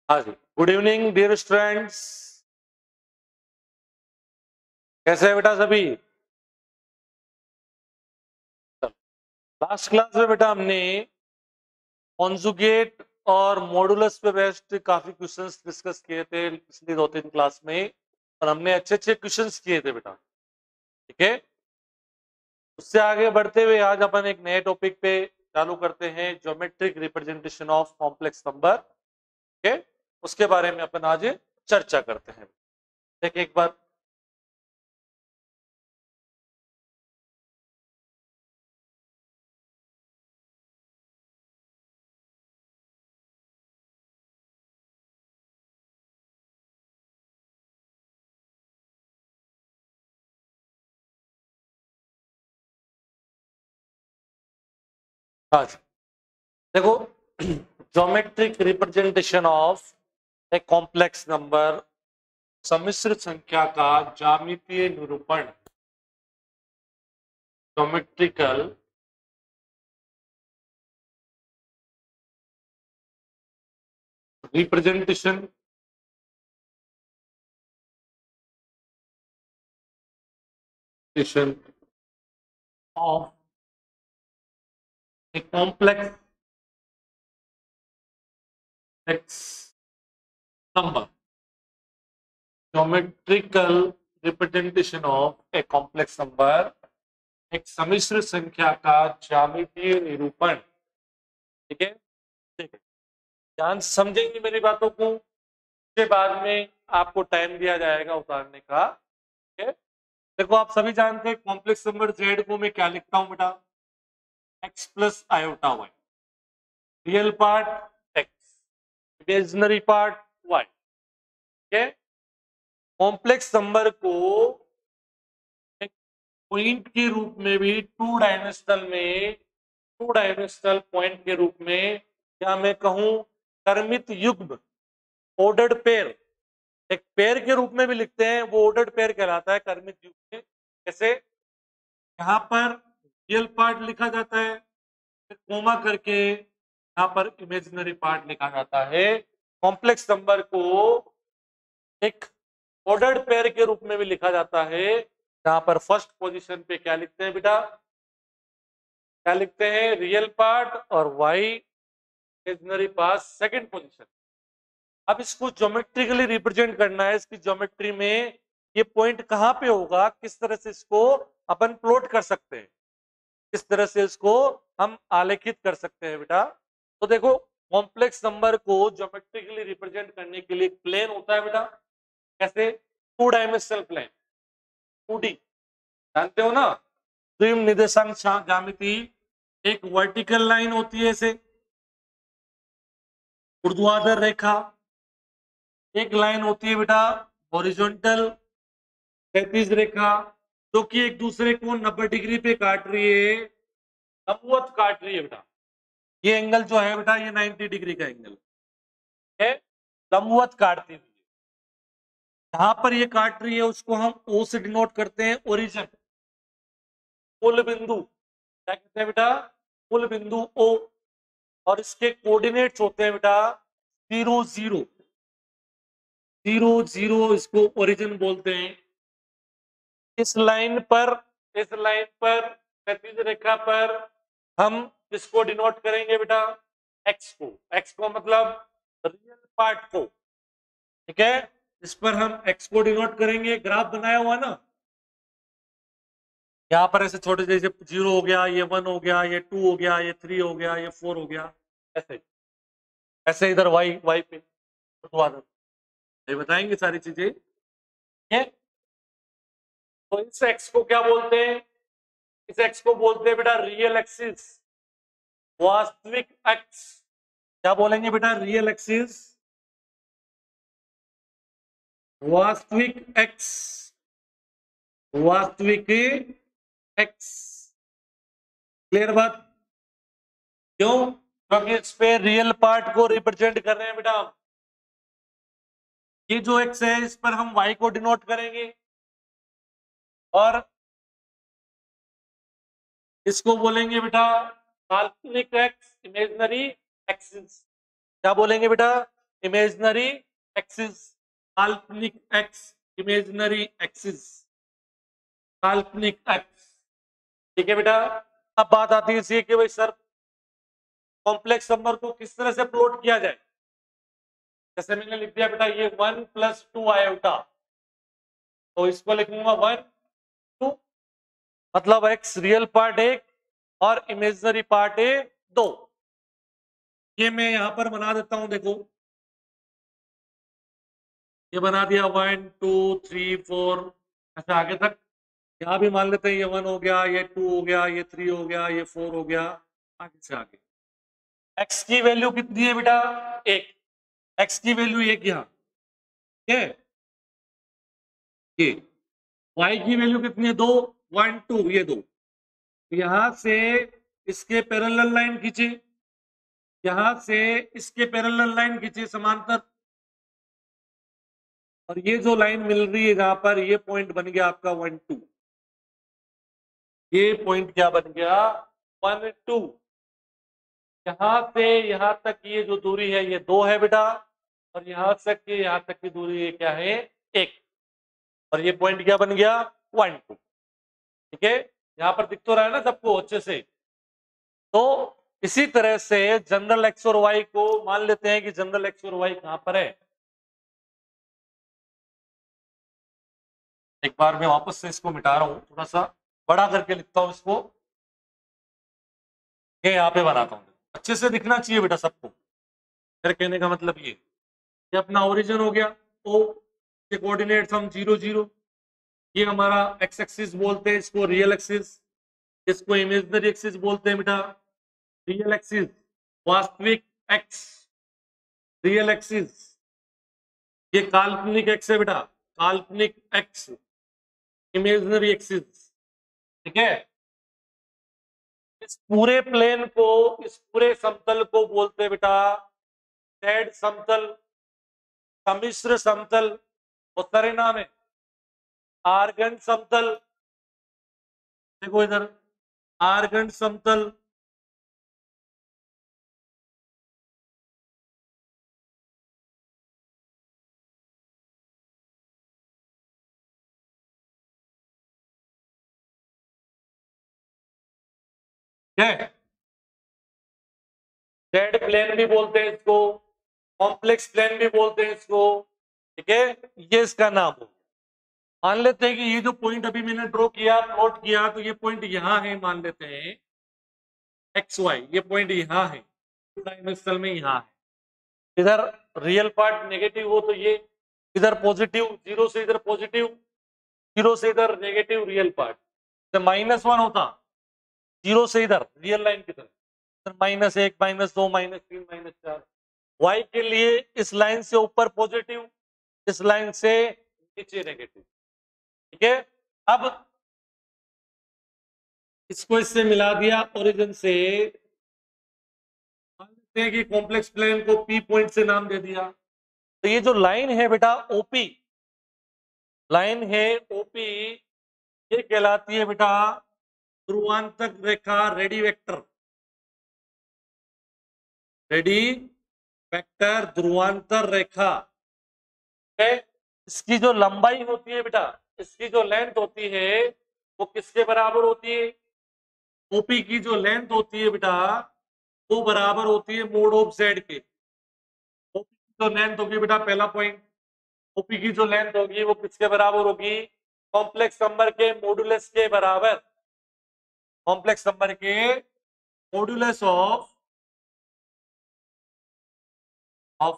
हाँ जी, good evening dear students. कैसे है बेटा सभी? लास्ट क्लास में बेटा हमने कॉन्जुगेट और मॉडुलस पे बेस्ड काफी क्वेश्चंस डिस्कस किए थे पिछली 2-3 क्लास में, और हमने अच्छे अच्छे क्वेश्चंस किए थे बेटा। ठीक है, उससे आगे बढ़ते हुए आज अपन एक नए टॉपिक पे चालू करते हैं, geometric representation of complex number. ठीक है, उसके बारे में अपन आज चर्चा करते हैं। देखिए एक बार, आज देखो, geometric representation of a complex number, सम्मिश्र संख्या का ज्यामितीय निरूपण, geometrical representation of a complex number, geometrical representation of a complex number, एक सम्मिश्र संख्या का ज्यामितीय निरूपण। ठीक है, ठीक है, ध्यान से समझेंगे मेरी बातों को, उसके बाद में आपको टाइम दिया जाएगा उतारने का। ठीक है, देखो आप सभी जानते हैं कॉम्प्लेक्स नंबर जेड को मैं क्या लिखता हूं बेटा, X plus iota Y, real part X, imaginary part Y. ठीक है, कॉम्प्लेक्स नंबर को एक पॉइंट के रूप में भी, टू डायमेंशनल पॉइंट के रूप में, या मैं कहूं कर्मित युग्म, ऑर्डर्ड पेयर, एक पेयर के रूप में भी लिखते हैं, वो ऑर्डर्ड पेयर कहलाता है कर्मित युग्म में। कैसे? यहाँ पर रियल पार्ट लिखा जाता है, फिर कोमा करके यहाँ पर इमेजिनरी पार्ट लिखा जाता है। कॉम्प्लेक्स नंबर को एक ऑर्डर्ड पेयर के रूप में भी लिखा जाता है, जहां पर फर्स्ट पोजीशन पे क्या लिखते हैं बेटा, क्या लिखते हैं, रियल पार्ट, और Y imaginary part second position. अब इसको ज्योमेट्रिकली रिप्रेजेंट करना है, इसकी ज्योमेट्री में ये पॉइंट कहां पे होगा, किस तरह से इसको अपन प्लॉट कर सकते हैं, किस तरह से इसको हम आलेखित कर सकते हैं बेटा। तो देखो, कॉम्प्लेक्स नंबर को ज्योमेट्रिकली रिप्रेजेंट करने के लिए प्लेन होता है बेटा। कैसे? टू डायमेंशनल प्लेन, 2D, जानते हो ना, द्विनिर्देशांक ज्यामिति। एक वर्टिकल लाइन होती है ऐसे, ऊर्ध्वाधर रेखा, एक लाइन होती है बेटा हॉरिजॉन्टल, क्षैतिज रेखा, जो कि एक दूसरे को 90 डिग्री पे काट रही है, लंबवत काट रही है बेटा। ये एंगल जो है बेटा, ये 90 डिग्री का एंगल है, लंबवत काटती हुई। जहां पर ये काट रही है उसको हम ओ से डिनोट करते हैं, ओरिजिन, मूल बिंदु। क्या कहते हैं बेटा? मूल बिंदु ओ। और इसके कोऑर्डिनेट्स होते हैं बेटा 0 0 0 0, इसको ओरिजिन बोलते हैं। इस लाइन पर, इस लाइन पर, क्षैतिज रेखा पर हम इसको डिनोट करेंगे बेटा एक्स को, एक्स को मतलब रियल पार्ट को। ठीक है, इस पर हम एक्स को डिनोट करेंगे। ग्राफ बनाया हुआ ना, यहाँ पर ऐसे छोटे जैसे 0 हो गया, ये 1 हो गया, ये 2 हो गया, ये 3 हो गया, ये 4 हो गया, ऐसे ऐसे इधर वाई, वाई पे ये बताएंगे सारी चीजें। ये तो इस एक्स को क्या बोलते हैं, इस एक्स को बोलते हैं बेटा रियल एक्सिस, वास्तविक एक्स। क्या बोलेंगे बेटा? रियल एक्सिस, वास्तविक एक्स, वास्तविक एक्स। क्लियर बात? क्यों? क्योंकि इस पे रियल पार्ट को रिप्रेजेंट कर रहे हैं बेटा। ये जो एक्स है इस पर हम वाई को डिनोट करेंगे, और इसको बोलेंगे बेटा काल्पनिक एक्स, इमेजिनरी एक्सिस। क्या बोलेंगे बेटा? इमेजिनरी एक्सिस, काल्पनिक एक्स, इमेजिनरी एक्सिस, काल्पनिक एक्स। ठीक है बेटा। अब बात आती है इसी कि भाई सर कॉम्प्लेक्स नंबर को किस तरह से प्लॉट किया जाए। जैसे मैंने लिख दिया बेटा ये 1+2 आयोटा, तो इसको लिखूंगा 1 2, मतलब एक्स रियल पार्ट 1 और इमेजिनरी पार्ट 2। ये मैं यहां पर बना देता हूं, देखो ये बना दिया 1 2 3 4 ऐसे आगे तक। यहां भी मान लेते हैं ये 1 हो गया, ये 2 हो गया, ये 3 हो गया, ये 4 हो गया, आगे से आगे। एक्स की वैल्यू कितनी है बेटा 1, एक्स की वैल्यू 1 यहाँ, ठीक है। ये वाई की वैल्यू कितनी है 2, 1 2, ये 2। यहां से इसके पैरेलल लाइन खींचे, यहां से इसके पैरेलल लाइन खींचे समांतर, और ये जो लाइन मिल रही है जहां पर ये पॉइंट बन गया आपका 1 2, ये पॉइंट क्या बन गया 1 2। यहां से यहां तक ये जो दूरी है ये 2 है बेटा, और यहां से यहां तक की दूरी ये क्या है 1, और ये पॉइंट क्या बन गया 1 2। ठीक है, यहां पर दिख तो रहा है ना सबको अच्छे से। तो इसी तरह से जनरल एक्स और वाई को मान लेते हैं कि जनरल एक्स और वाई कहां पर है। एक बार मैं वापस से इसको मिटा रहा हूं, थोड़ा सा बड़ा करके लिखता हूं इसको, ये यहां पे बनाता हूं, अच्छे से दिखना चाहिए बेटा सबको। मेरे कहने का मतलब ये अपना ओरिजिन हो गया, ओ के कोऑर्डिनेट्स हम 0 0, ये हमारा एक्स एक्सिस बोलते हैं इसको रियल एक्सिस, इसको इमेजिनरी एक्सिस बोलते हैं बेटा। रियल एक्सिस वास्तविक एक्स, रियल एक्सिस, ये काल्पनिक एक्स है बेटा, काल्पनिक एक्स, इमेजिनरी एक्सिस। ठीक है, इस पूरे प्लेन को, इस पूरे समतल को बोलते हैं बेटा जेड समतल, सम्मिश्र समतल, और सारे नाम है आर्गन समतल। देखो इधर आर्गन समतल, है जेड प्लेन भी बोलते हैं इसको, कॉम्प्लेक्स प्लेन भी बोलते हैं इसको। ठीक है, ये इसका नाम हो। मान लेते हैं कि ये जो पॉइंट अभी मैंने ड्रॉ किया, प्लॉट किया, तो ये पॉइंट यहां है, मान लेते हैं एक्स वाई, ये पॉइंट यहां है, टू डायमेंशनल में यहां है। इधर रियल पार्ट नेगेटिव हो तो ये इधर पॉजिटिव, जीरो से इधर पॉजिटिव, जीरो से इधर नेगेटिव रियल पार्ट, -1 होता जीरो से इधर रियल लाइन की तरफ, -1 -2 -3 -4। वाई के लिए इस लाइन से ऊपर पॉजिटिव, इस लाइन से नीचे नेगेटिव। ठीक है, अब इसको इससे मिला दिया ओरिजिन से, मान लेते हैं कि कॉम्प्लेक्स प्लेन को पी पॉइंट से नाम दे दिया। तो ये जो लाइन है बेटा ओपी, लाइन है ओपी, ये कहलाती है बेटा ध्रुवांतर रेखा, रेडी वेक्टर, रेडी वेक्टर ध्रुवांतर रेखा है। इसकी जो लंबाई होती है बेटा, इसकी जो लेंथ होती है वो किसके बराबर होती है, ओपी की जो लेंथ होती है बेटा वो बराबर होती है मोड ऑफ जेड के। ओपी की जो लेंथ होगी बेटा, पहला पॉइंट, ओपी की जो लेंथ होगी वो किसके बराबर होगी, कॉम्प्लेक्स नंबर के मॉडुलस के बराबर, कॉम्प्लेक्स नंबर के मॉडुलस ऑफ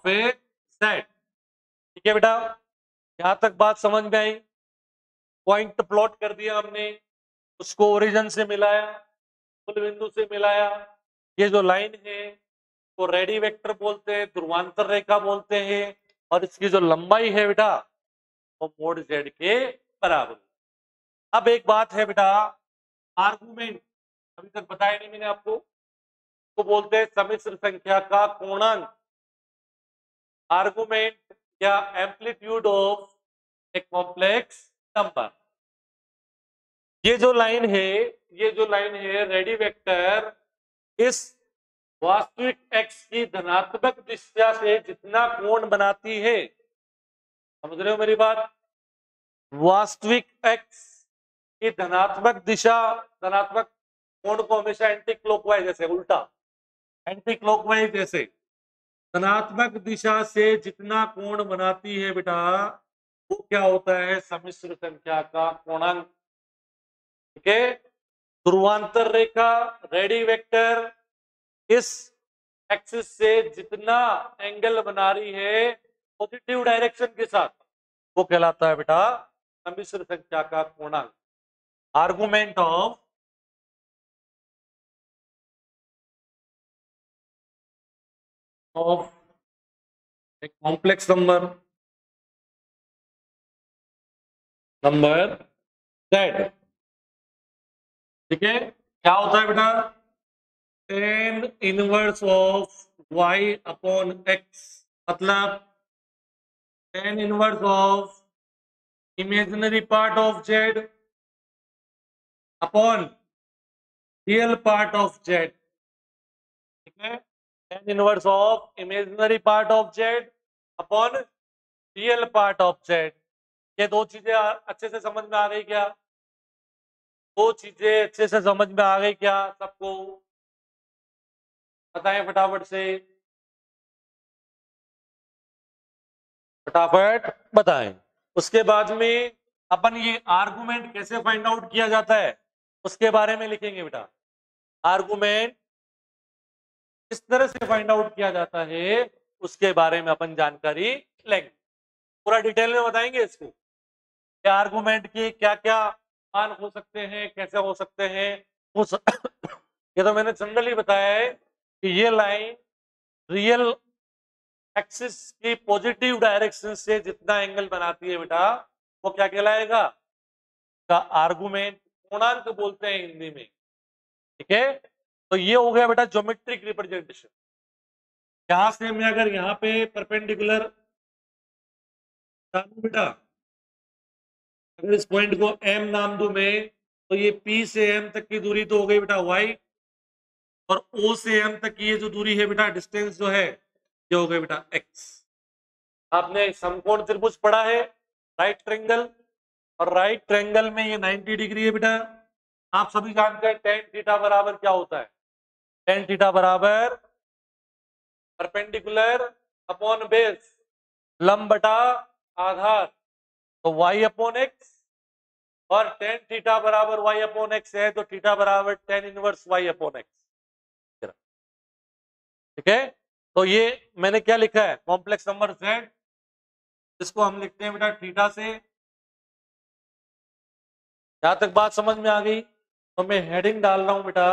ए सेट। ठीक है बेटा, यहां तक बात समझ में आई। पॉइंट प्लॉट कर दिया हमने, उसको ओरिजिन से मिलाया, मूल बिंदु से मिलाया। ये जो लाइन है वो रेडी वेक्टर बोलते हैं, ध्रुवांतर रेखा बोलते हैं, और इसकी जो लंबाई है बेटा वो मोड जेड के बराबर। अब एक बात है बेटा, आर्गुमेंट अभी तक बताया नहीं मैंने आपको, तो बोलते हैं सम्मिश्र संख्या का पूर्णांक, आर्गुमेंट या amplitude of a complex number. ये जो लाइन है, ये जो लाइन है रेडी वेक्टर, इस वास्तविक x की धनात्मक दिशा से जितना कोण बनाती है, समझ रहे हो मेरी बात? वास्तविक x की धनात्मक दिशा, धनात्मक कोण को हमेशा एंटी क्लॉकवाइज, जैसे उल्टा एंटी क्लॉकवाइज, जैसे धनात्मक दिशा से जितना कोण बनाती है बेटा, वो क्या होता है? सम्मिश्र संख्या का कोणांक। ठीक है, ध्रुवांतर रेखा, रेडी वेक्टर इस एक्सिस से जितना एंगल बना रही है पॉजिटिव डायरेक्शन के साथ, वो कहलाता है बेटा सम्मिश्र संख्या का कोणांक। आर्गुमेंट ऑफ एक कॉम्प्लेक्स नंबर z। ठीक है, क्या होता है बेटा? tan inverse of y upon x, मतलब tan inverse of imaginary part of z upon real part of z। ठीक है, tan inverse of imaginary part of z upon real part of z। ये दो चीजें अच्छे से समझ में आ गई क्या? दो चीजें अच्छे से समझ में आ गई क्या सबको? बताएं फटाफट से, फटाफट बताएं। उसके बाद में अपन ये आर्गुमेंट कैसे फाइंड आउट किया जाता है उसके बारे में लिखेंगे बेटा। आर्गुमेंट किस तरह से फाइंड आउट किया जाता है उसके बारे में अपन जानकारी लेंगे, पूरा डिटेल में बताएंगे इसको। आर्गुमेंट के क्या क्या मान हो सकते हैं, कैसे हो सकते हैं ये तो मैंने जनरली बताया है कि ये लाइन रियल एक्सिस की पॉजिटिव डायरेक्शन से जितना एंगल बनाती है बेटा, वो क्या कहलाएगा? का आर्गुमेंट, पूर्णांक बोलते हैं हिंदी में। ठीक है, तो ये हो गया बेटा ज्योमेट्रिक रिप्रेजेंटेशन। यहां से मैं अगर यहाँ पे परपेंडिकुलर बेटा, अगर इस पॉइंट को m नाम दूं मैं, तो ये P से m तक की दूरी तो हो गई बेटा y, और O से m तक की ये जो दूरी है बेटा, डिस्टेंस जो है, ये हो गई बेटा x। आपने समकोण त्रिभुज पढ़ा है, राइट ट्रायंगल, और राइट ट्रायंगल में ये 90 डिग्री है बेटा। आप सभी जानते हैं tan थीटा बराबर क्या होता है? tan थीटा बराबर परपेंडिकुलर अपॉन बेस, लंब बटा आधार, तो y अपॉन x, और tan थीटा बराबर y अपॉन x है, तो थीटा बराबर tan inverse y upon x। ठीक है, तो ये मैंने क्या लिखा है? कॉम्प्लेक्स नंबर z, जिसको हम लिखते हैं बेटा थीटा से। यहां तक बात समझ में आ गई? तो मैं हेडिंग डाल रहा हूं बेटा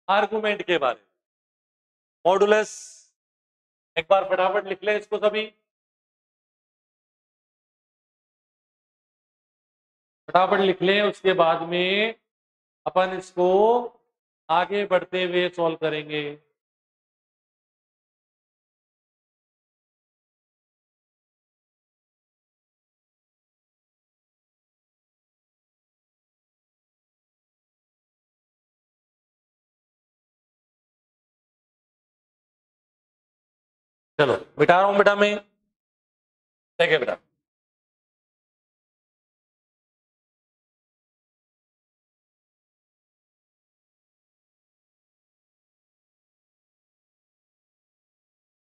आर्गुमेंट के बारे में, मॉडुलस। एक बार फटाफट लिख ले इसको सभी, फटाफट लिख ले। उसके बाद में अपन इसको आगे बढ़ते हुए सॉल्व करेंगे। चलो बिठा रहा हूं बेटा मैं, ठीक है बेटा।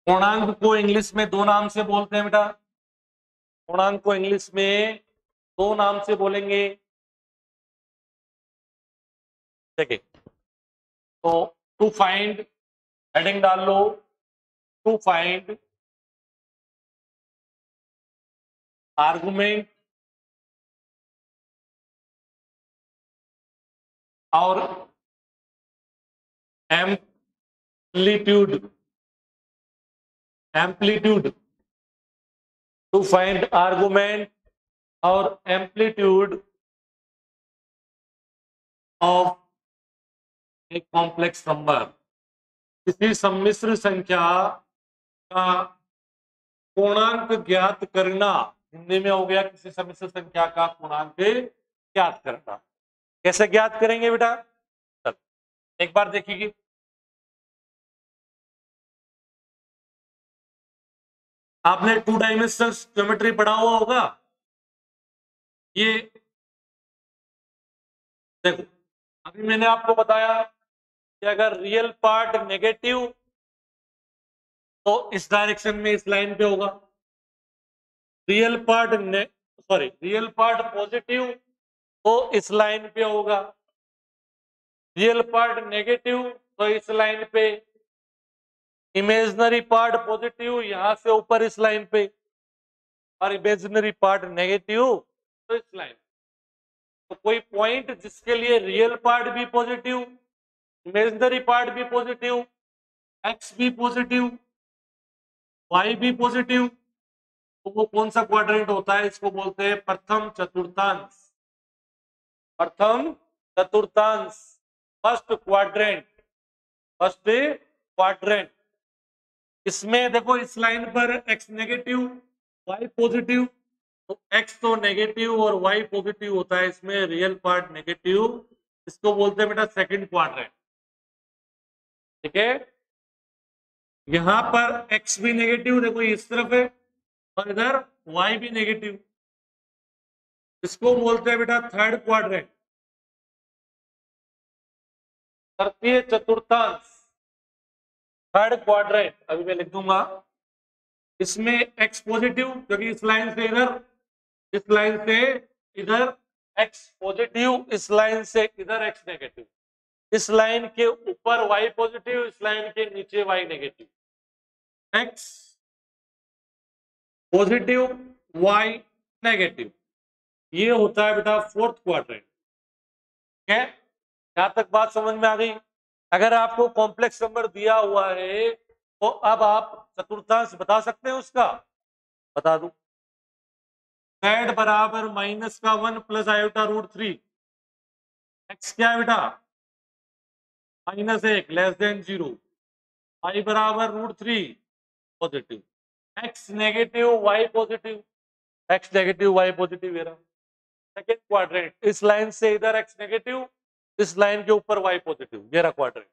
पूर्णांक को इंग्लिश में दो नाम से बोलते हैं बेटा, पूर्णांक को इंग्लिश में दो नाम से बोलेंगे। ठीक है, तो टू फाइंड, हेडिंग डाल लो, टू फाइंड आर्गुमेंट और amplitude, amplitude, to find argument और एम्पलीट्यूड ऑफ एक कॉम्प्लेक्स नंबर। किसी सम्मिश्र संख्या का पूर्णांक ज्ञात करना, हिंदी में हो गया किसी सम्मिश्र संख्या का पूर्णांक ज्ञात करना। कैसे ज्ञात करेंगे बेटा? चल एक बार देखिए, आपने 2 डायमेंशनल ज्योमेट्री पढ़ा हुआ होगा। ये देखो, अभी मैंने आपको बताया कि अगर रियल पार्ट नेगेटिव तो इस डायरेक्शन में इस लाइन पे होगा, real part real part positive तो इस लाइन पे होगा, रियल पार्ट नेगेटिव तो इस लाइन पे, इमेजिनरी पार्ट पॉजिटिव यहां से ऊपर इस लाइन पे, और इमेजिनरी पार्ट नेगेटिव तो इस लाइन। तो कोई पॉइंट जिसके लिए रियल पार्ट भी पॉजिटिव, इमेजिनरी पार्ट भी पॉजिटिव, एक्स भी पॉजिटिव, वाई भी पॉजिटिव, तो वो कौन सा क्वाड्रेंट होता है? इसको बोलते हैं प्रथम चतुर्थांश। प्रथम चतुर्थांश, फर्स्ट क्वाड्रेंट, फर्स्ट क्वाड्रेंट। इसमें देखो इस लाइन पर एक्स नेगेटिव वाई पॉजिटिव, तो एक्स तो नेगेटिव और वाई पॉजिटिव होता है, इसमें रियल पार्ट नेगेटिव, इसको बोलते हैं बेटा सेकंड क्वाड्रेंट। ठीक है, यहां पर एक्स भी नेगेटिव देखो इस तरफ है, और इधर वाई भी नेगेटिव, इसको बोलते हैं बेटा थर्ड क्वाड्रेंट, तृतीय चतुर्थांश, थर्ड क्वाड्रेंट। अभी मैं लिख दूंगा, इसमें एक्स पॉजिटिव क्योंकि इस लाइन से इधर, इस लाइन से इधर एक्स पॉजिटिव, इस लाइन से इधर एक्स नेगेटिव, इस लाइन के ऊपर वाई पॉजिटिव, इस लाइन के नीचे Y negative, X positive Y negative, ये होता है बेटा फोर्थ क्वाड्रेंट। ठीक है, यहां तक बात समझ में आ गई? अगर आपको कॉम्प्लेक्स नंबर दिया हुआ है तो अब आप चतुर्थांश बता सकते हैं उसका? बता दूं, z बराबर -1 प्लस आयोटा रूट 3, एक्स क्या है बेटा -1 लेस देन 0, y बराबर root 3 positive, x negative y positive, x negative y positive है। सेकेंड क्वाड्रेंट, इस लाइन से इधर x नेगेटिव, इस लाइन के ऊपर y पॉजिटिव, ये रहा क्वाड्रेंट।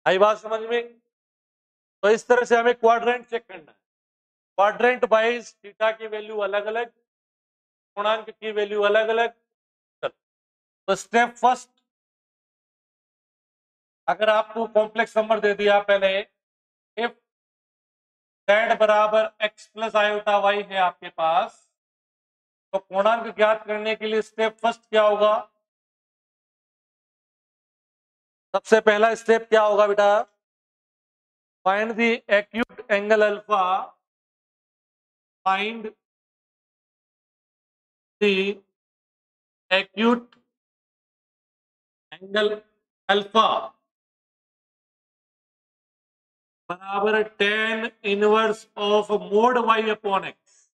आई बात समझ में? तो इस तरह से हमें क्वाड्रेंट चेक करना है। क्वाड्रेंट वाइज थीटा की वैल्यू अलग अलग, पूर्णांक की वैल्यू अलग अलग। तो स्टेप फर्स्ट, अगर आपको कॉम्प्लेक्स नंबर दे दिया पहले, इफ z बराबर x प्लस आयोटा y है आपके पास, तो पूर्णांक ज्ञात करने के लिए स्टेप फर्स्ट क्या होगा? सबसे पहला स्टेप क्या होगा बेटा? Find the acute angle alpha, find the acute angle alpha बराबर tan inverse of mode y upon x.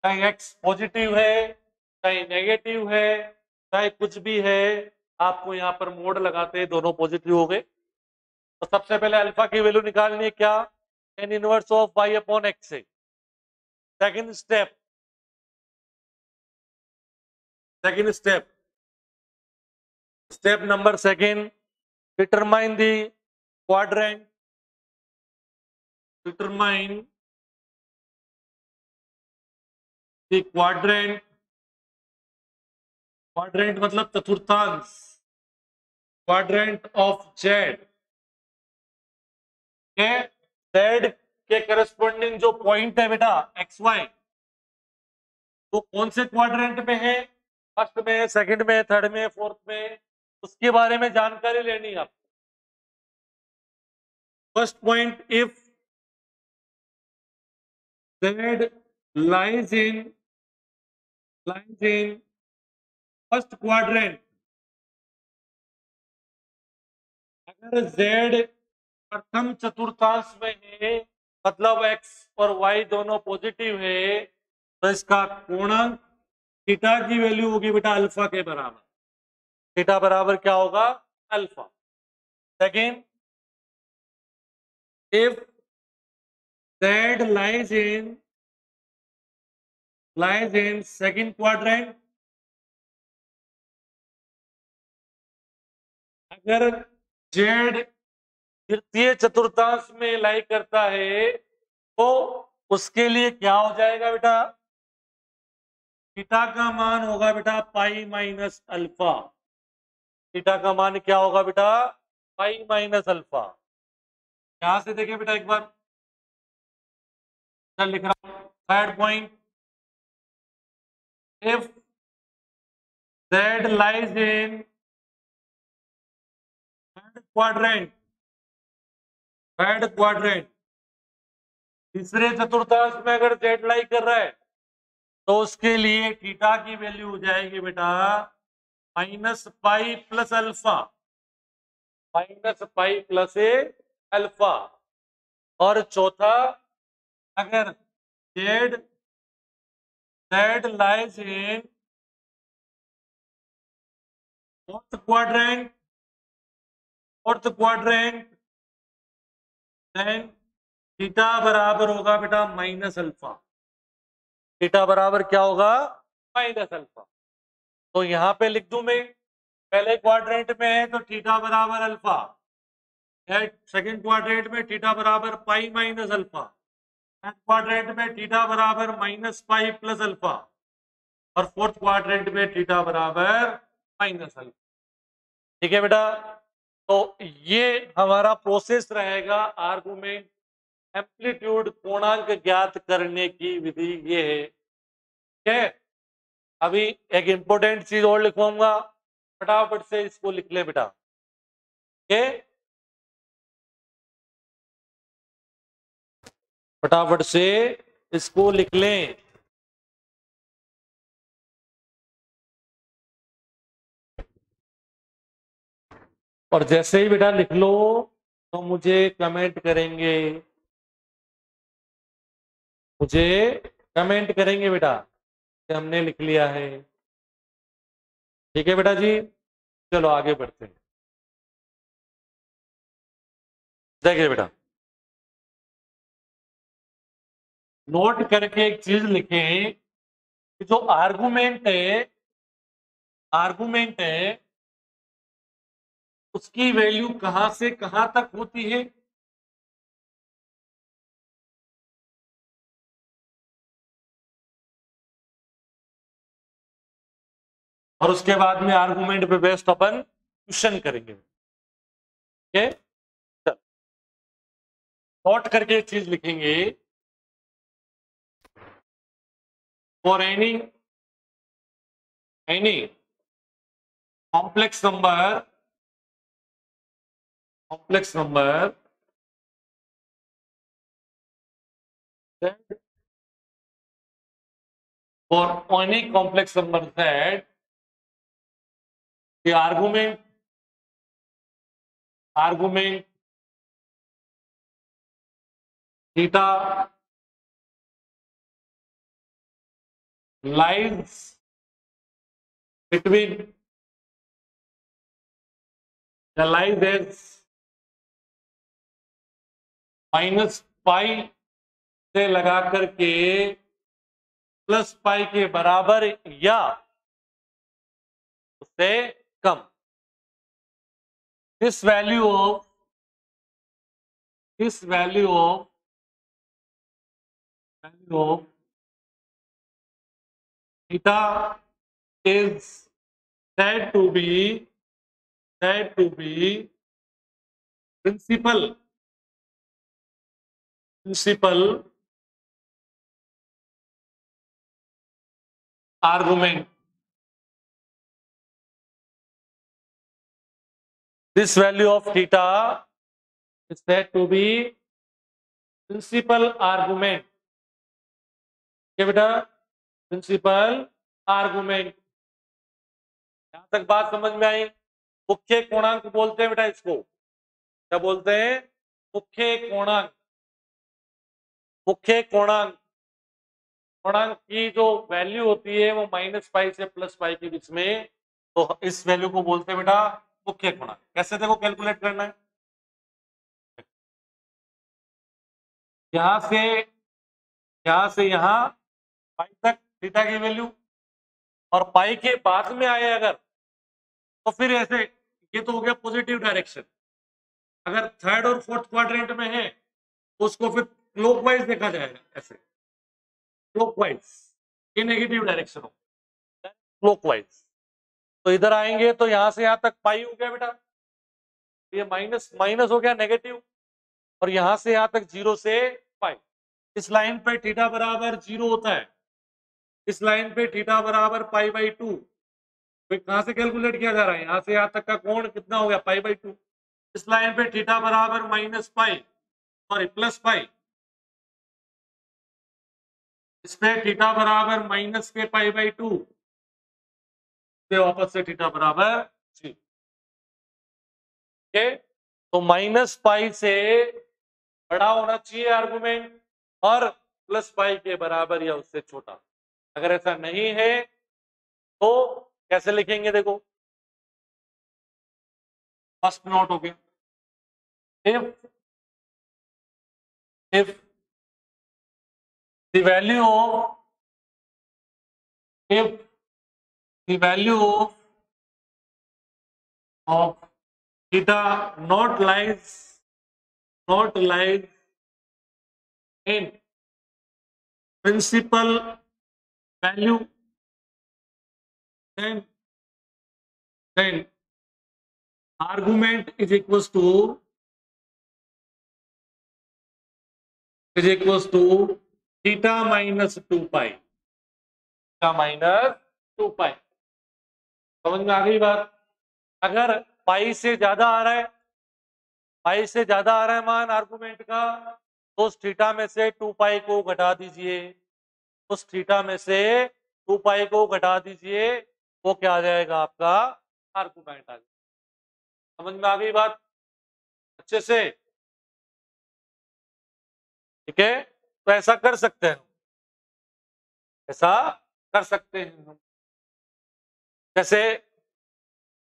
चाहे एक्स पॉजिटिव है, चाहे नेगेटिव है, चाहे कुछ भी है, आपको यहाँ पर मोड लगाते हैं, दोनों पॉजिटिव हो गए। तो सबसे पहले अल्फा की वैल्यू निकालनी है, क्या? tan inverse of y upon x से। Second step, step number second, determine the quadrant, determine the quadrant, quadrant मतलब चतुर्थांश, क्वाड्रेंट ऑफ जेड के, जेड के करस्पॉन्डिंग जो पॉइंट है बेटा एक्स वाई, वो कौन से क्वाड्रेंट में है? फर्स्ट में, सेकंड में, थर्ड में, फोर्थ में, उसके बारे में जानकारी लेनी है आपको। First point, if Z lies in first quadrant, अगर जेड प्रथम चतुर्थांश में है, मतलब एक्स और वाई दोनों पॉजिटिव है, तो इसका पूर्णांक थीटा की वैल्यू होगी बेटा अल्फा के बराबर। थीटा बराबर क्या होगा? Alpha. Second, if Z lies in second quadrant, अगर जेड तृतीय चतुर्थांश में लाई करता है, तो उसके लिए क्या हो जाएगा बेटा, थीटा का मान होगा बेटा पाई माइनस अल्फा। थीटा का मान क्या होगा बेटा, पाई माइनस अल्फा। यहां से देखिए बेटा एक बार, चल लिख रहा हूं third point, if z lies in third quadrant, तीसरे चतुर्थांश में अगर z लाई कर रहा है तो उसके लिए थीटा की वैल्यू हो जाएगी बेटा minus pi plus alpha, minus pi plus a alpha. और चौथा, अगर z lies in fourth quadrant then theta बराबर होगा बेटा माइनस अल्फा। थीटा बराबर क्या होगा, माइनस अल्फा। तो यहां पे लिख दूं मैं, पहले क्वाड्रेंट में है तो थीटा बराबर अल्फा, सेकंड क्वाड्रेंट में थीटा बराबर pi minus alpha, third quadrant में थीटा बराबर माइनस पाई प्लस अल्फा, और फोर्थ क्वाड्रेंट में थीटा बराबर माइनस अल्फा। ठीक है बेटा, तो ये हमारा प्रोसेस रहेगा आर्गुमेंट एम्पलीट्यूड पूर्णांक ज्ञात करने की विधि ये है। ठीक है, अभी एक इंपॉर्टेंट चीज और लिखवाऊंगा, फटाफट से इसको लिख ले बेटा। ठीक, फटाफट से इसको लिख लें। और जैसे ही बेटा लिख लो तो मुझे कमेंट करेंगे, मुझे कमेंट करेंगे बेटा कि हमने लिख लिया है। ठीक है बेटा जी, चलो आगे बढ़ते हैं। देखिए बेटा, नोट करके एक चीज लिखें कि जो आर्गुमेंट है उसकी वैल्यू कहां से कहां तक होती है। और उसके बाद में आर्गुमेंट पे बेस्ड अपन क्वेश्चन करेंगे। ठीक है, नोट करके एक चीज लिखेंगे, for any complex number for any complex number z, the argument theta lies between the lies as minus pi से लगा करके प्लस पाई के बराबर या उससे कम। This value of theta is said to be principal argument. This value of theta is said to be principal argument. क्या बेटा, प्रिंसिपल आर्गुमेंट। यहां तक बात समझ में आई। मुख्य कोणांक बोलते हैं बेटा इसको, क्या बोलते हैं, मुख्य कोणांक। मुख्य कोणांक की जो वैल्यू होती है वो माइनस पाई से प्लस पाई के बीच में, तो इस वैल्यू को बोलते हैं बेटा मुख्य कोणांक। कैसे देखो कैलकुलेट करना है, यहां से यहां पाई तक थीटा की वैल्यू, और पाई के बाद में आए अगर तो फिर ऐसे, ये तो हो गया पॉजिटिव डायरेक्शन। अगर थर्ड और फोर्थ क्वाड्रेंट में है तो उसको फिर क्लॉकवाइज देखा जाएगा, ऐसे क्लॉकवाइज, ये नेगेटिव डायरेक्शन हो, क्लॉकवाइज। तो इधर आएंगे तो यहां से यहां तक पाई हो गया बेटा, ये माइनस माइनस हो गया नेगेटिव, और यहां से यहां तक 0 से पाई। इस लाइन पे थीटा बराबर 0 होता है, इस लाइन पे थीटा बराबर π/2। तो कहां से कैलकुलेट किया जा रहा है, यहां से यहां तक का कोण कितना हो गया, π/2। इस लाइन पे थीटा बराबर -π, सॉरी +π, इस पे थीटा बराबर माइनस के π/2, वापस से थीटा बराबर 0। तो -π से बड़ा होना चाहिए आर्गुमेंट, और +π के बराबर या उससे छोटा। अगर ऐसा नहीं है तो कैसे लिखेंगे, देखो फर्स्ट नोट हो गया, if the value of theta not lies in principal value, then argument is equals to theta minus 2π, समझ में आ गई बात। अगर पाई से ज्यादा आ रहा है, पाई से ज्यादा आ रहा है मान आर्गुमेंट का, तो उस थीटा में से 2π को घटा दीजिए, उस थीटा में से 2π को घटा दीजिए, वो क्या आ जाएगा आपका आर्गुमेंट आ जाएगा। समझ में आ गई बात अच्छे से, ठीक है। तो ऐसा कर सकते हैं, ऐसा कर सकते हैं हम। जैसे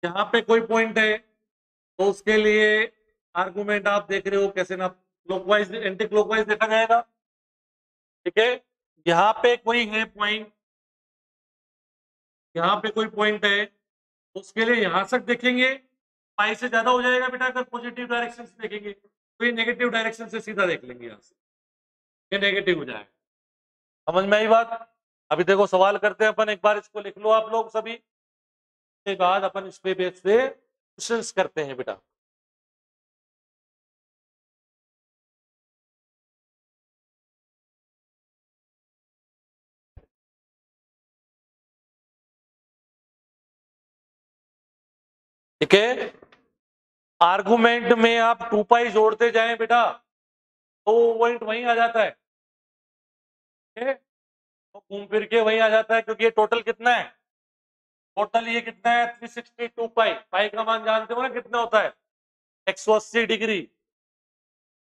यहाँ पे कोई पॉइंट है तो उसके लिए आर्गुमेंट आप देख रहे हो कैसे ना, क्लॉकवाइज एंटी क्लॉकवाइज देखा जाएगा, ठीक है। यहाँ पे कोई है पॉइंट, यहाँ पे कोई पॉइंट है, उसके लिए यहां तक देखेंगे, पाई से ज्यादा हो जाएगा बेटा अगर पॉजिटिव डायरेक्शन से देखेंगे, तो ये नेगेटिव डायरेक्शन से सीधा देख लेंगे, यहाँ से ये नेगेटिव हो जाएगा। समझ में आई बात। अभी देखो सवाल करते हैं अपन, एक बार इसको लिख लो आप लोग सभी, के बाद अपन इस पे बेस पे क्वेश्चंस करते हैं बेटा। ठीक है, आर्गुमेंट में आप 2π जोड़ते जाएं बेटा, तो पॉइंट वहीं आ जाता है, ठीक है, तो घूम फिर के वहीं आ जाता है, क्योंकि ये टोटल कितना है, टोटल ये कितना है 362π, पाई का मान जानते हो ना कितना होता है, 180 डिग्री,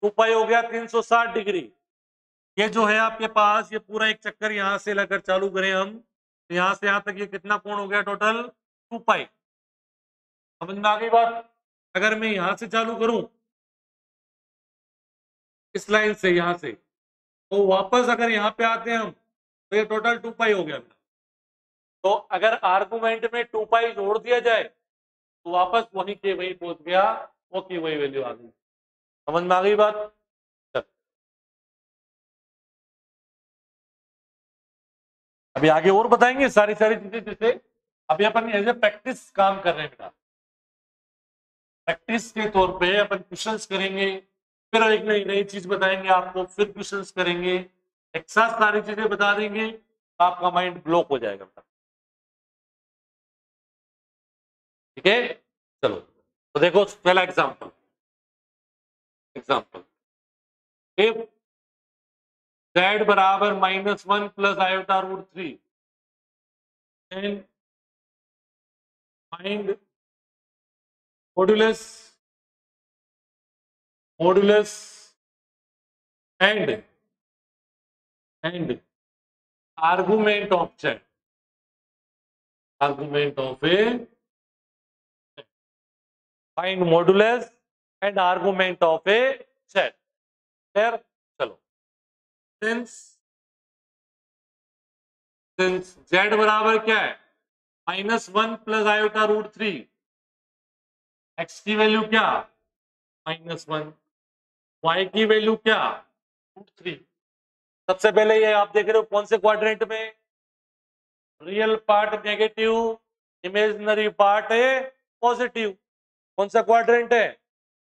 2π हो गया 360 डिग्री। ये जो है आपके पास, ये पूरा एक चक्कर यहां से लेकर चालू करें हम, तो यहां से यहां तक ये कितना कोण हो गया टोटल 2π। समझ में आ गई बात। अगर मैं यहां से चालू करूं, इस लाइन से यहां से, तो वापस अगर यहाँ पे आते हैं हम, तो ये टोटल 2π हो गया। तो अगर आर्गुमेंट में 2π जोड़ दिया जाए तो वापस वहीं के वहीं पहुंच गया, वो की वही वैल्यू आ गई। समझ में आ गई बात। अभी आगे और बताएंगे सारी सारी चीजें, जैसे अभी अपन एज ए प्रैक्टिस काम कर रहे हैं बेटा, प्रैक्टिस के तौर पे अपन क्वेश्चंस करेंगे, फिर एक नई नई चीज बताएंगे आपको, फिर क्वेश्चंस करेंगे, एक साथ सारी चीजें बता देंगे, तो आपका माइंड ब्लॉक हो जाएगा बेटा, ठीक है। चलो तो देखो पहला एग्जांपल, इफ z बराबर -1 plus iota root 3, then find modulus and argument of z, argument of a, find modulus and argument of a z। Clear? चलो, since z बराबर क्या है, -1 प्लस आयोटा रूट 3, x की वैल्यू क्या -1, y की value क्या √3। सबसे पहले ये आप देख रहे हो कौन से क्वाड्रेंट में, real part negative, imaginary part है पॉजिटिव। कौन सा क्वाड्रेंट है,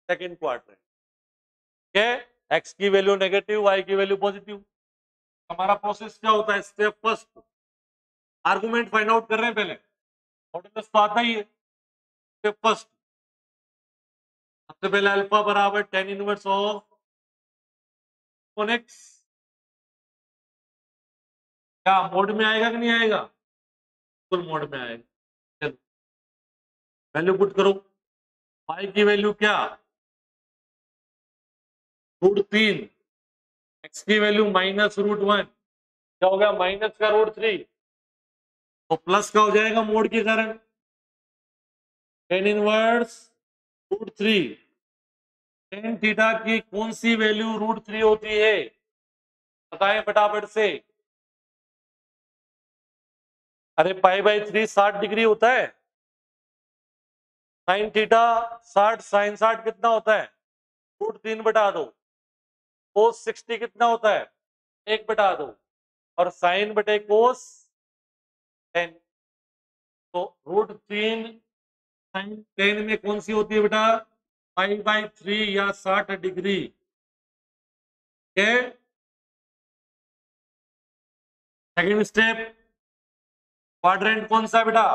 सेकंड क्वाड्रेंट। ठीक है, एक्स की वैल्यू नेगेटिव, वाई की वैल्यू पॉजिटिव। हमारा प्रोसेस क्या होता है, step first argument find out कर रहे हैं पहले, मॉड्यूलस तो आता ही है। स्टेप फर्स्ट, सबसे पहले अल्फा बराबर tan इनवर्स ऑफ कॉन एक्स। क्या मोड में आएगा कि नहीं आएगा, फुल मोड में आएगा। चलो वैल्यू पुट करो, y की वैल्यू क्या, √3, x की वैल्यू -√1, क्या हो गया माइनस का √3, तो प्लस का हो जाएगा मोड के कारण, tan इनवर्स √3। tan थीटा की कौन सी वैल्यू √3 होती है, बताएं फटाफट से। अरे π/3 60 डिग्री होता है, sin थीटा 60, sin 60 कितना होता है, √3 बटा 2। cos 60 कितना होता है, 1 बटा 2, और sin बटे cos 10। तो √3 sin 10 में कौन सी होती है बेटा, π/3 या 60 डिग्री। सेकेंड स्टेप, क्वाड्रेंट कौन सा बेटा,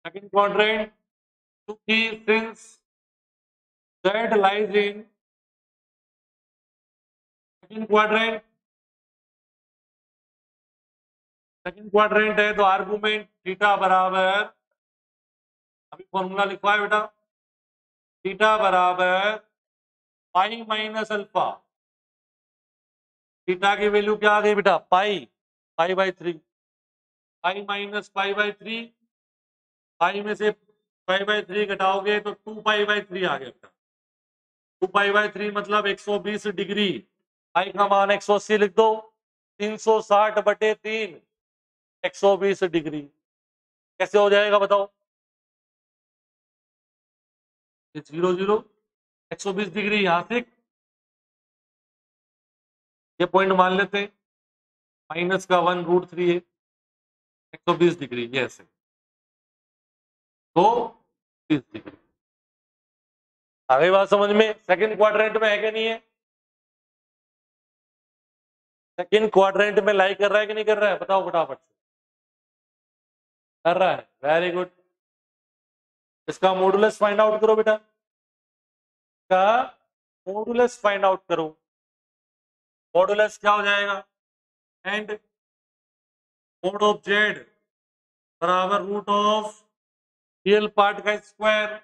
सेकेंड क्वाड्रेंट, क्योंकि since z lies in second quadrant, second quadrant है तो आर्गुमेंट थीटा बराबर, अभी फॉर्मूला लिखवा है बेटा, थीटा बराबर पाई माइनस अल्फा। थीटा की वैल्यू क्या आ गई बेटा, पाई/3, पाई माइनस π/3, पाई में से π/3 घटाओगे तो 2π/3 आ गया बेटा। 2π/3 मतलब 120 डिग्री, पाई का मान 180 लिख दो, 360/3 120 डिग्री। कैसे हो जाएगा बताओ, 0 0, 120 डिग्री यहां से ये पॉइंट मान लेते हैं, माइनस का 1 √3 है, 120 डिग्री ये ऐसे, तो 30 डिग्री। आ गई बात समझ में, सेकंड क्वाड्रेंट में है कि नहीं है, सेकंड क्वाड्रेंट में लाई कर रहा है कि नहीं कर रहा है, बताओ फटाफट से। कर रहा है, वेरी गुड। इसका मॉडुलस फाइंड आउट करो बेटा, का मॉडुलस फाइंड आउट करो। मॉडुलस क्या हो जाएगा, एंड मोड ऑफ जेड बराबर रूट ऑफ रियल पार्ट का स्क्वायर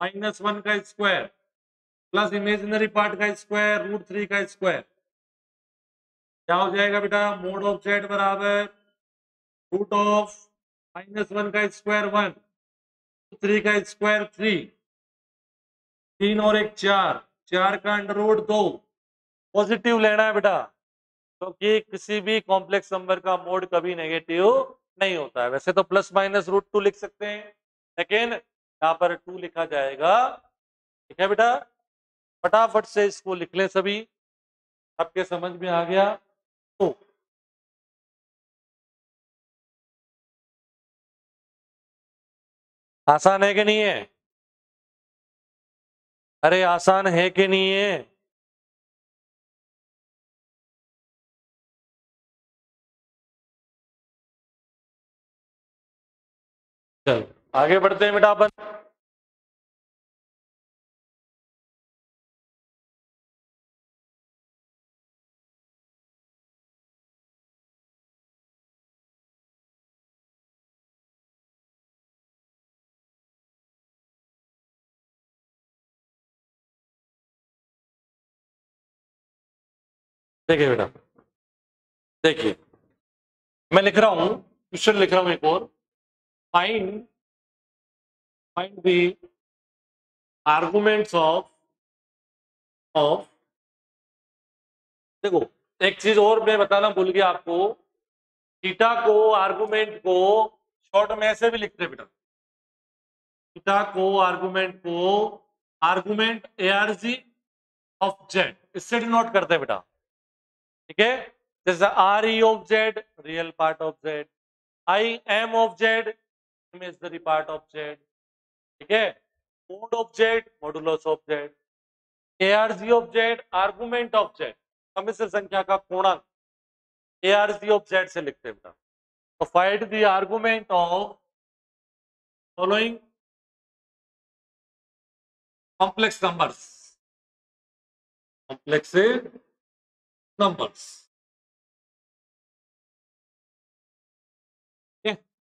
-1 का स्क्वायर प्लस इमेजिनरी पार्ट का स्क्वायर √3 का स्क्वायर। क्या हो जाएगा बेटा, मोड ऑफ जेड बराबर रूट ऑफ -1 का स्क्वायर 1, 3 का स्क्वायर 3, 3 और 1 4, 4 का √2। पॉजिटिव लेना है बेटा, क्योंकि किसी भी कॉम्प्लेक्स नंबर का मोड कभी नेगेटिव नहीं होता है। वैसे तो ±√2 लिख सकते हैं, लेकिन यहाँ पर 2 लिखा जाएगा। ठीक है बेटा, फटाफट से इसको लिख ले सभी, आपके समझ में आ गया तो। आसान है कि नहीं है, अरे आसान है कि नहीं है, चलो आगे बढ़ते हैं बेटा अपन। देखिए बेटा, देखिए मैं लिख रहा हूं, क्वेश्चन लिख रहा हूं एक और, find find the arguments of देखो, एक चीज और मैं बताना भूल गया आपको, थीटा को आर्गुमेंट को शॉर्ट में ऐसे भी लिखते हैं बेटा, थीटा को आर्गुमेंट को आर्गुमेंट ARG ऑफ जेड, इससे डिनोट करते हैं बेटा, ठीक है। जैसे RE of Z, real part of Z, IM of Z, imaginary part of Z, ठीक है। Mode of Z, modulus of Z, ARG of Z, argument of Z, सम्मिश्र संख्या का पूर्णांक ARG ऑफ जेड से लिखते हैं बेटा। तो find the argument of following complex numbers, complex numbers,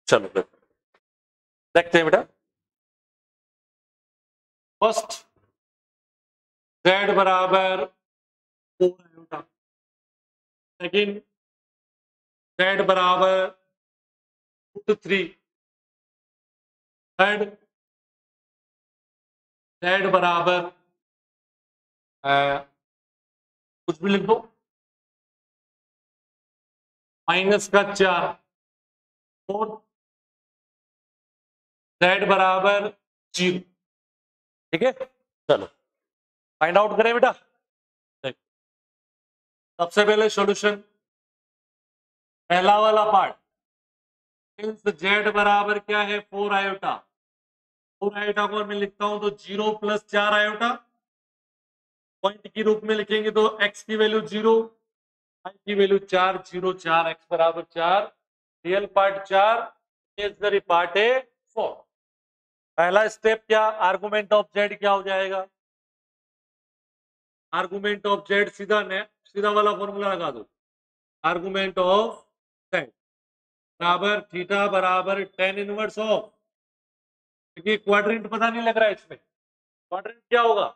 चलो देखते हैं बेटा। फर्स्ट z बराबर 4 सेकेंड z बराबर √3, थर्ड z बराबर कुछ भी लिख दो -4, फोर्थ z बराबर 0, ठीक है। चलो फाइंड आउट करें बेटा। सबसे पहले सॉल्यूशन, पहला वाला पार्ट, z बराबर क्या है 4 आयोटा, 4 आयोटा को मैं लिखता हूं तो 0 + 4 आयोटा, पॉइंट के रूप में लिखेंगे तो x की वैल्यू 0, y की वैल्यू 4, 0 4, x बराबर 4, रियल पार्ट 4, इमेजिनरी पार्ट है 4। पहला स्टेप क्या, आर्गुमेंट ऑफ जेड क्या हो जाएगा, आर्गुमेंट ऑफ जेड सीधा वाला फॉर्मूला लगा दो, आर्गुमेंट ऑफ जेड बराबर थीटा बराबर tan इनवर्स ऑफ, क्योंकि क्वाड्रेंट पता नहीं लग रहा है इसमें, क्वाड्रेंट क्या होगा,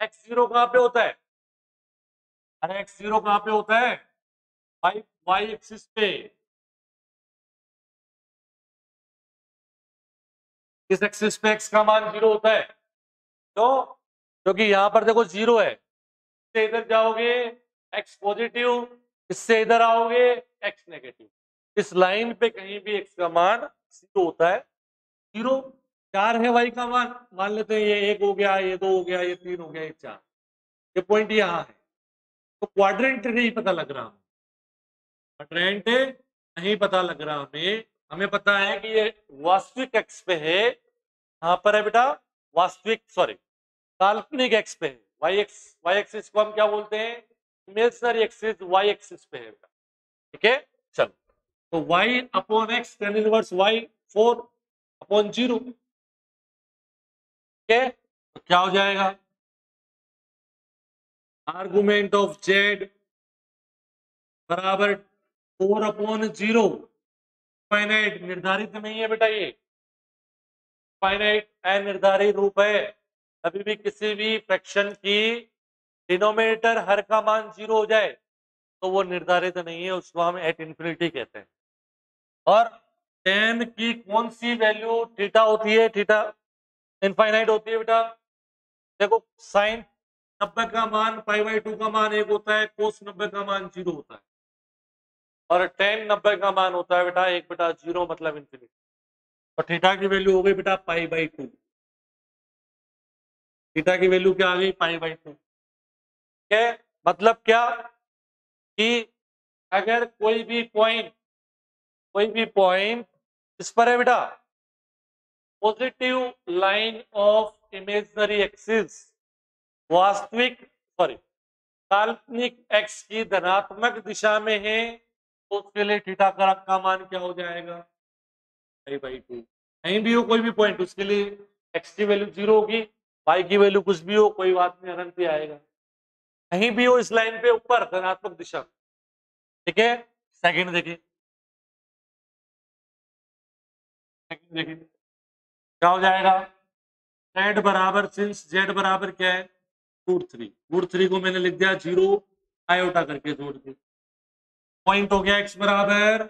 x0 कहां पे होता है, अरे x0 कहां पे होता है, y एक्सिस पे, किस एक्सिस पे x का मान 0 होता है, तो क्योंकि यहां पर देखो 0 है, इससे इधर जाओगे x पॉजिटिव, इससे इधर आओगे x नेगेटिव, इस लाइन पे कहीं भी x का मान 0 होता है, 0 4 है y का मान लेते हैं, ये 1 हो गया, ये 2 हो गया, ये 3 हो गया, ये 4, ये पॉइंट यहाँ है, तो क्वाड्रेंट नहीं पता लग रहा, क्वाड्रेंट नहीं पता लग रहा हमें, हमें पता है कि ये वास्तविक एक्स पे है, कहां पर है बेटा, वास्तविक सॉरी काल्पनिक एक्स पे है, वाई एक्सिस को हम क्या बोलते हैं, इमेजिनरी एक्सिस वाई एक्सिस पे है बेटा, ठीक है। चलो तो y upon x tan inverse y 4/0, ठीक है, तो क्या हो जाएगा, आर्गुमेंट ऑफ z बराबर 4/0, फाइनाइट निर्धारित नहीं है बेटा, ये फाइनाइट अनिर्धारित रूप है, अभी भी किसी भी फ्रैक्शन की डिनोमिनेटर हर का मान 0 हो जाए तो वो निर्धारित नहीं है, उसको हम एट इन्फिनिटी कहते हैं। और tan की कौन सी वैल्यू थीटा होती है, थीटा इनफाइनाइट होती है बेटा, देखो साइन 90 का मान π/2 का मान 1 होता है, कोस 90 का मान 0 होता है, और tan 90 का मान होता है बेटा 1/0 मतलब इन्फिनिटी, और थीटा की वैल्यू हो गई बेटा π/2, थीटा की वैल्यू क्या आ गई π/2, ठीक है। मतलब क्या कि अगर कोई भी पॉइंट इस पर है बेटा, positive line of imaginary axis वास्तविक सॉरी काल्पनिक एक्स की धनात्मक दिशा में है, तो उसके लिए थीटा का मान क्या हो जाएगा π/2, कहीं भी हो कोई भी पॉइंट, उसके लिए एक्स की वैल्यू 0 होगी, y की वैल्यू कुछ भी हो कोई बात नहीं, अनंत ही आएगा, कहीं भी हो इस लाइन पे ऊपर धनात्मक दिशा, ठीक है। सेकंड देखिए, क्या हो जाएगा, z बराबर सिंस z बराबर क्या है √3 को मैंने लिख दिया 0 आयोटा करके जोड़ दी, पॉइंट हो गया x बराबर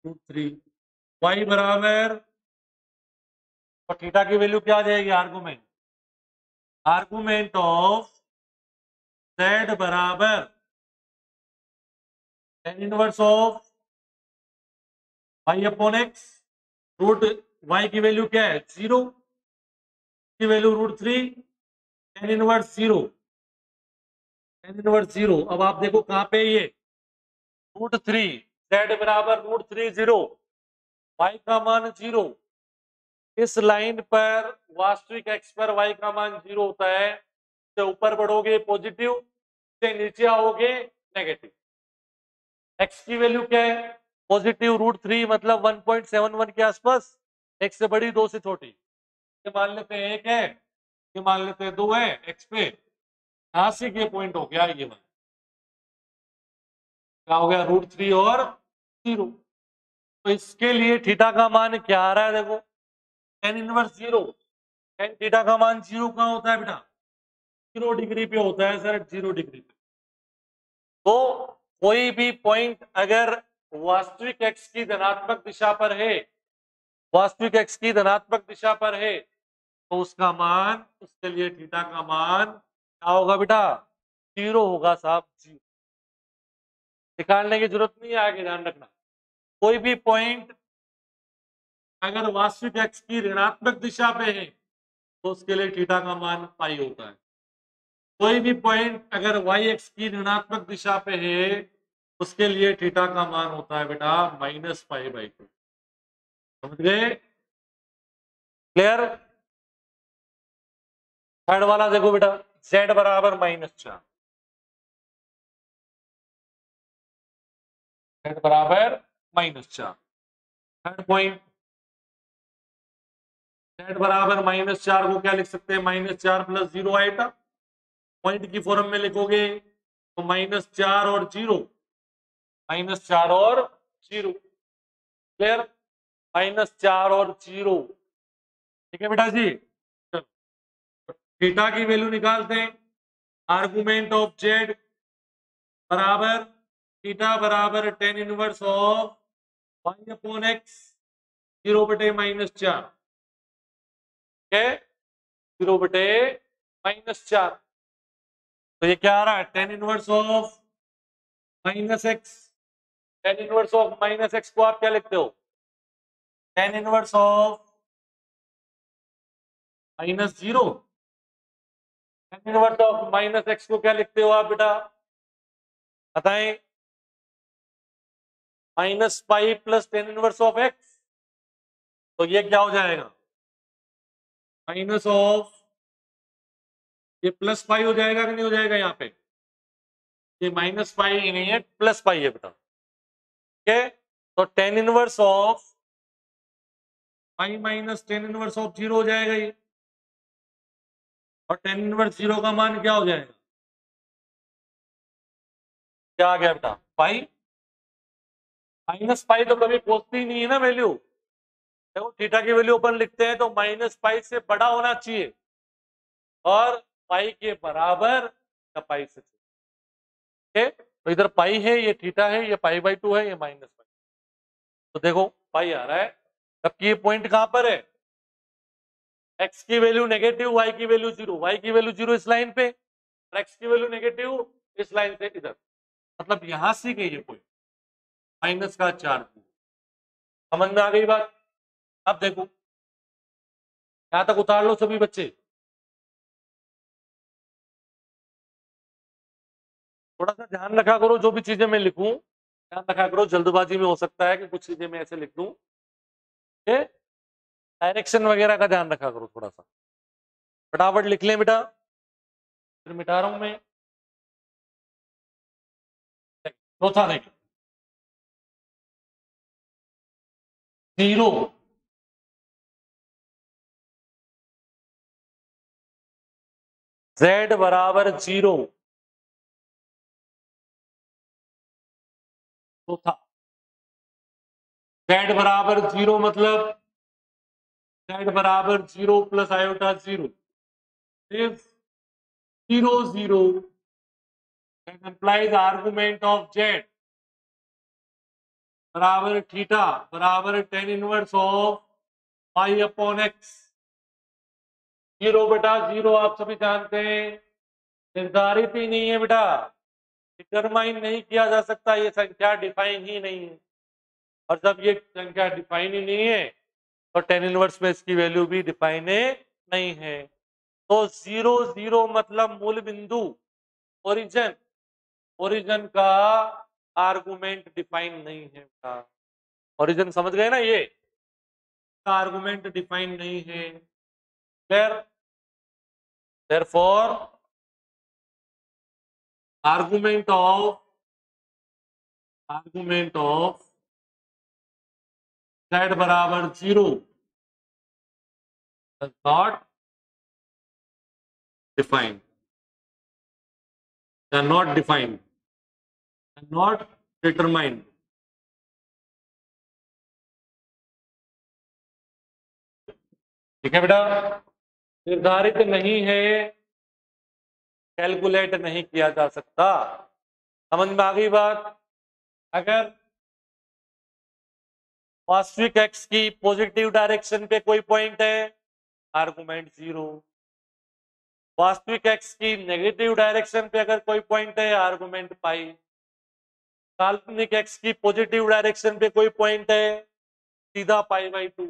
√3, y बराबर, और थीटा की वैल्यू क्या आ जाएगी, आर्गुमेंट ऑफ z बराबर tan inverse of y upon x, root y की वैल्यू क्या है 0, की value √3, tan inverse 0, tan inverse 0। अब आप देखो कहां पे ये √3, z बराबर √3 0, y का मान 0। इस लाइन पर वास्तविक x पर y का मान 0 होता है। से ऊपर बढ़ोगे पॉजिटिव, से नीचे आओगे नेगेटिव। x की वैल्यू क्या है? पॉजिटिव √3 मतलब 1.71 के आसपास, x से बड़ी 2 से छोटी। ये मान लेते हैं 1 है, ये मान लेते हैं 2 है x पे। यहां से ये पॉइंट हो गया, ये वाला क्या हो गया? √3 और 0। तो इसके लिए थीटा का मान क्या आ रहा है? देखो tan इनवर्स 0, tan थीटा का मान 0 कहां होता है बेटा? 0 डिग्री पे होता है सर, 0 डिग्री पे। तो कोई भी पॉइंट अगर वास्तविक x की धनात्मक दिशा पर है, वास्तविक x की धनात्मक दिशा पर है, तो उसका मान, उसके लिए थीटा का मान क्या होगा बेटा? 0 होगा साहब, 0। निकालने की जरूरत नहीं है, आगे ध्यान रखना। कोई भी पॉइंट अगर वास्तविक x की ऋणात्मक दिशा पे है, तो उसके लिए थीटा का मान पाई होता है। कोई भी पॉइंट अगर y x की ऋणात्मक दिशा पे है, उसके लिए थीटा का मान होता है बेटा -π/2। समझ गए? क्लियर? थर्ड वाला देखो बेटा, z बराबर -4, z बराबर -4। थर्ड पॉइंट, z बराबर -4 को क्या लिख सकते हैं? -4 + 0 आएगा। पॉइंट की फॉर्म में लिखोगे तो -4 और 0, -4 और 0। क्लियर? -4 और 0। ठीक है बेटा जी। थीटा की वैल्यू निकालते हैं। आर्गुमेंट ऑफ जेड बराबर थीटा बराबर tan इनवर्स ऑफ y/x 0/-4। ठीक है, 0/-4। तो ये क्या आ रहा है? tan inverse of -x। tan inverse of -x को आप क्या लिखते हो? tan inverse of -0। tan inverse of -x को क्या लिखते हो आप बेटा? बताएं। -π + tan इनवर्स ऑफ x। तो ये क्या हो जाएगा? माइनस ऑफ, ये +π हो जाएगा कि नहीं हो जाएगा? यहाँ पे ये -π ही नहीं है, +π है बेटा। ठीक है, तो tan inverse of π - tan inverse of 0 हो जाएगा ये। और tan इनवर्स 0 का मान क्या हो जाएगा? क्या आ गया बेटा? पाई। -π तो कभी पहुंचती ही नहीं है ना वैल्यू। देखो थीटा की वैल्यू अपन लिखते हैं तो -π से बड़ा होना चाहिए और पाई के बराबर या पाई से छोटा। ठीक है, तो इधर पाई है, ये थीटा है, ये π/2 है, ये -π। तो देखो पाई आ रहा है। जबकि ये पॉइंट कहां पर है? x की वैल्यू नेगेटिव, y की वैल्यू 0। y की वैल्यू 0 इस लाइन पे और x की वैल्यू नेगेटिव इस लाइन से इधर। मतलब यहां से गई ये पॉइंट -4। समझ में आ गई बात? अब देखो यहां तक उतार लो सभी बच्चे। थोड़ा सा ध्यान रखा करो, जो भी चीजें मैं लिखूं ध्यान रखा करो। जल्दबाजी में हो सकता है कि कुछ चीजें मैं ऐसे लिख दूं। डायरेक्शन वगैरह का ध्यान रखा करो थोड़ा सा। फटाफट लिख लें बेटा, फिर मिटा रहा हूं मैं। चौथा देखो, 0 z बराबर 0। चौथा, z बराबर 0 मतलब z बराबर 0 + i/0 if 0 0 that implies argument of z बराबर थीटा बराबर tan इनवर्स ऑफ y/x। 0 बेटा 0 आप सभी जानते हैं निर्धारित ही नहीं है बेटा, डिटरमाइन नहीं किया जा सकता, ये संख्या डिफाइन ही नहीं है। और जब ये संख्या डिफाइन ही नहीं है तो tan इनवर्स में इसकी वैल्यू भी डिफाइन नहीं है। तो 0 0 मतलब मूल बिंदु, ओरिजिन। ओरिजिन का आर्गुमेंट डिफाइन नहीं है बेटा। ओरिजिन समझ गए ना, ये आर्गुमेंट डिफाइन नहीं है। देयरफॉर आर्गुमेंट ऑफ z बराबर 0 does not define, cannot define, cannot determine। ठीक है बेटा, निर्धारित नहीं है, कैलकुलेट नहीं किया जा सकता। समझ में आ गई बात? अगर वास्तविक x की पॉजिटिव डायरेक्शन पे कोई पॉइंट है, आर्गुमेंट 0। वास्तविक x की नेगेटिव डायरेक्शन पे अगर कोई पॉइंट है, आर्गुमेंट पाई। काल्पनिक x की पॉजिटिव डायरेक्शन पे कोई पॉइंट है, सीधा π/2।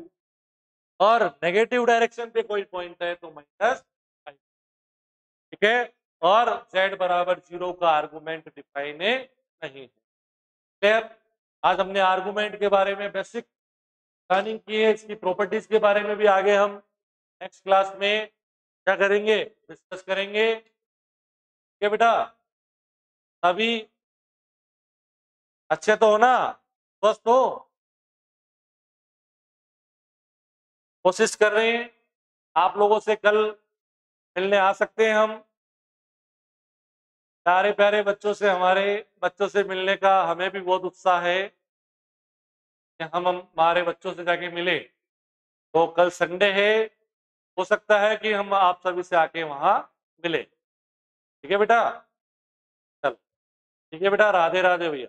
और नेगेटिव डायरेक्शन पे कोई पॉइंट है तो -π। ठीक है, और z बराबर 0 का आर्गुमेंट डिफाइन नहीं है। क्लियर? आज हमने आर्गुमेंट के बारे में बेसिक प्लानिंग की है, इसकी प्रॉपर्टीज के बारे में भी आगे हम नेक्स्ट क्लास में क्या करेंगे, डिस्कस करेंगे। ठीक है बेटा, अभी अच्छे तो हो ना, स्वस्थ हो? कोशिश कर रहे हैं, आप लोगों से कल मिलने आ सकते हैं हम। प्यारे प्यारे बच्चों से, हमारे बच्चों से मिलने का हमें भी बहुत उत्साह है कि हम हमारे बच्चों से जाके मिले। तो कल संडे है, हो सकता है कि हम आप सभी से आके वहां मिले। ठीक है बेटा? चल, ठीक है बेटा, राधे राधे भैया।